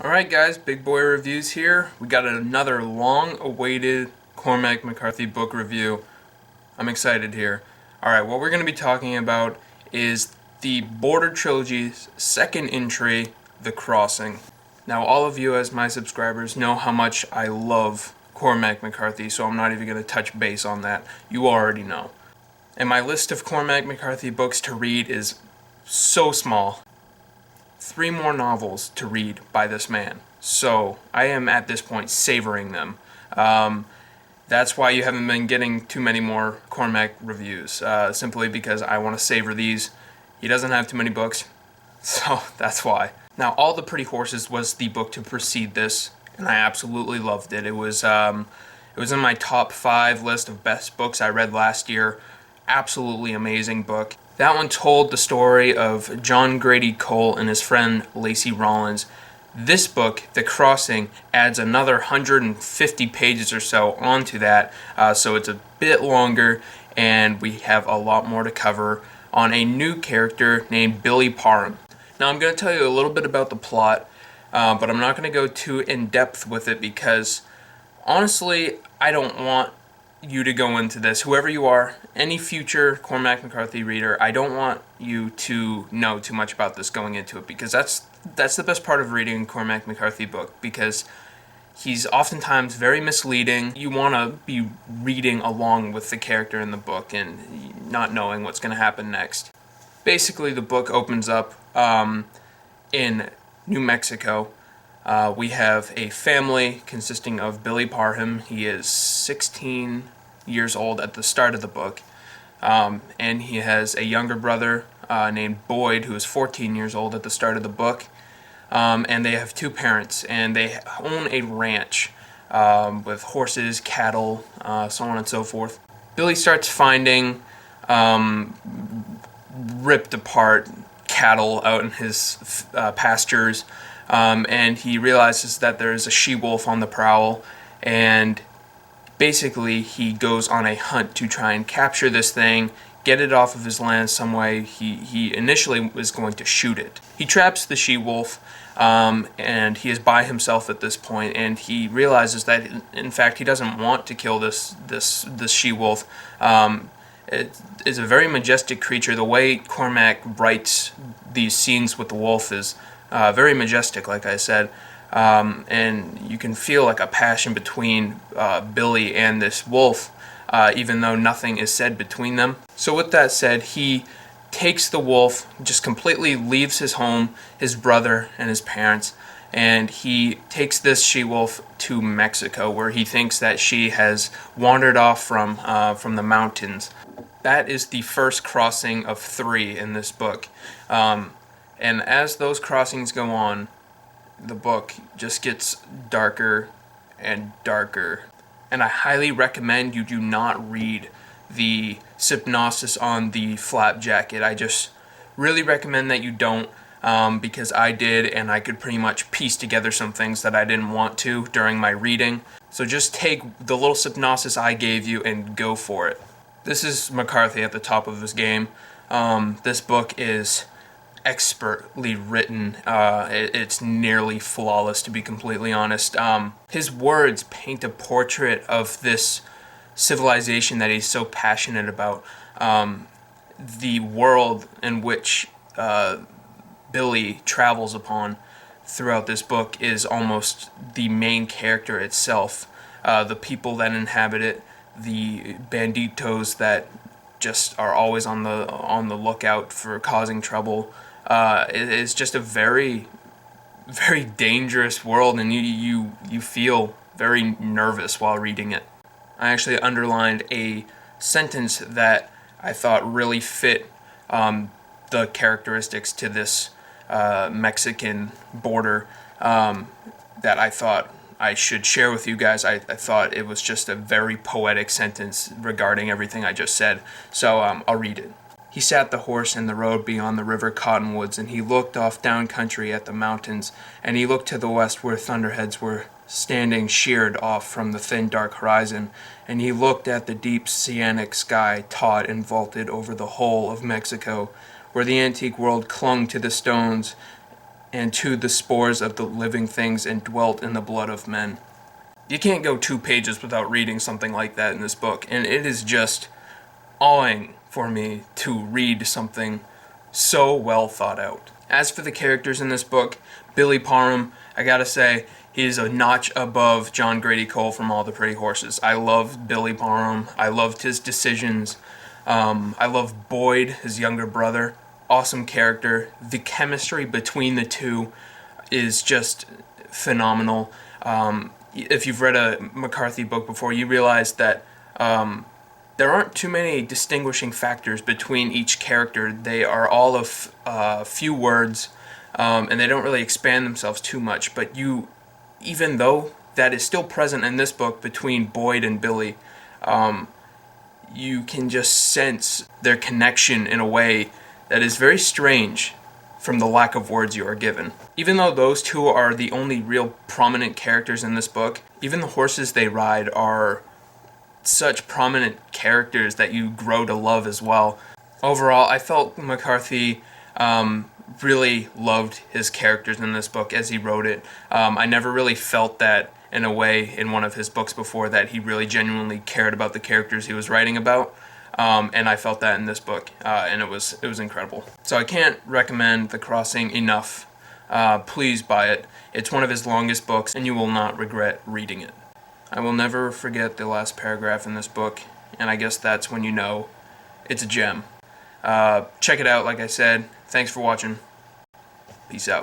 Alright guys, Big Boy Reviews here. We got another long-awaited Cormac McCarthy book review. I'm excited here. Alright, what we're going to be talking about is the Border Trilogy's second entry, The Crossing. Now all of you as my subscribers know how much I love Cormac McCarthy, so I'm not even going to touch base on that. You already know. And my list of Cormac McCarthy books to read is so small. 3 more novels to read by this man. So I am at this point savoring them. That's why you haven't been getting too many more Cormac reviews, simply because I want to savor these. He doesn't have too many books, so that's why. Now, All the Pretty Horses was the book to precede this, and I absolutely loved it. It was in my top 5 list of best books I read last year. Absolutely amazing book. That one told the story of John Grady Cole and his friend Lacey Rollins. This book, The Crossing, adds another 150 pages or so onto that, so it's a bit longer, and we have a lot more to cover on a new character named Billy Parham. Now I'm going to tell you a little bit about the plot, but I'm not going to go too in-depth with it because, honestly, I don't want you to go into this. Whoever you are, any future Cormac McCarthy reader, I don't want you to know too much about this going into it, because that's the best part of reading a Cormac McCarthy book, because he's oftentimes very misleading. You want to be reading along with the character in the book and not knowing what's going to happen next. Basically, the book opens up in New Mexico. We have a family consisting of Billy Parham. He is 16 years old at the start of the book, and he has a younger brother named Boyd, who is 14 years old at the start of the book, and they have 2 parents, and they own a ranch with horses, cattle, so on and so forth. Billy starts finding ripped apart cattle out in his pastures, and he realizes that there is a she-wolf on the prowl, and basically he goes on a hunt to try and capture this thing, get it off of his land some way. He initially was going to shoot it. He traps the she-wolf, and he is by himself at this point, and he realizes that in fact he doesn't want to kill this she-wolf. It is a very majestic creature. The way Cormac writes these scenes with the wolf is very majestic, like I said, and you can feel like a passion between Billy and this wolf, even though nothing is said between them. So with that said, he takes the wolf, just completely leaves his home, his brother, and his parents, and he takes this she-wolf to Mexico, where he thinks that she has wandered off from the mountains. That is the first crossing of 3 in this book. And as those crossings go on, the book just gets darker and darker. And I highly recommend you do not read the synopsis on the flap jacket. I just really recommend that you don't, because I did, and I could pretty much piece together some things that I didn't want to during my reading. So just take the little synopsis I gave you and go for it. This is McCarthy at the top of his game. This book is expertly written. It's nearly flawless, to be completely honest. His words paint a portrait of this civilization that he's so passionate about. The world in which Billy travels upon throughout this book is almost the main character itself. The people that inhabit it, the banditos that just are always on the lookout for causing trouble. It is just a very, very dangerous world, and you feel very nervous while reading it. I actually underlined a sentence that I thought really fit the characteristics to this Mexican border, that I thought I should share with you guys. I thought it was just a very poetic sentence regarding everything I just said, so I'll read it. He sat the horse in the road beyond the river cottonwoods, and he looked off down country at the mountains, and he looked to the west where thunderheads were standing sheared off from the thin dark horizon, and he looked at the deep oceanic sky taut and vaulted over the whole of Mexico, where the antique world clung to the stones and to the spores of the living things and dwelt in the blood of men. You can't go 2 pages without reading something like that in this book, and it is just awing for me to read something so well thought out. As for the characters in this book, Billy Parham, I gotta say, he's a notch above John Grady Cole from All the Pretty Horses. I loved Billy Parham. I loved his decisions. I love Boyd, his younger brother. Awesome character. The chemistry between the two is just phenomenal. If you've read a McCarthy book before, you realize that there aren't too many distinguishing factors between each character. They are all of few words, and they don't really expand themselves too much. But even though that is still present in this book between Boyd and Billy, you can just sense their connection in a way that is very strange from the lack of words you are given. Even though those two are the only real prominent characters in this book, even the horses they ride are such prominent characters that you grow to love as well. Overall, I felt McCarthy really loved his characters in this book as he wrote it. I never really felt that in a way in one of his books before, that he really genuinely cared about the characters he was writing about. And I felt that in this book, and it was incredible. So I can't recommend The Crossing enough. Please buy it. It's one of his longest books, and you will not regret reading it. I will never forget the last paragraph in this book, and I guess that's when you know it's a gem. Check it out, like I said. Thanks for watching. Peace out.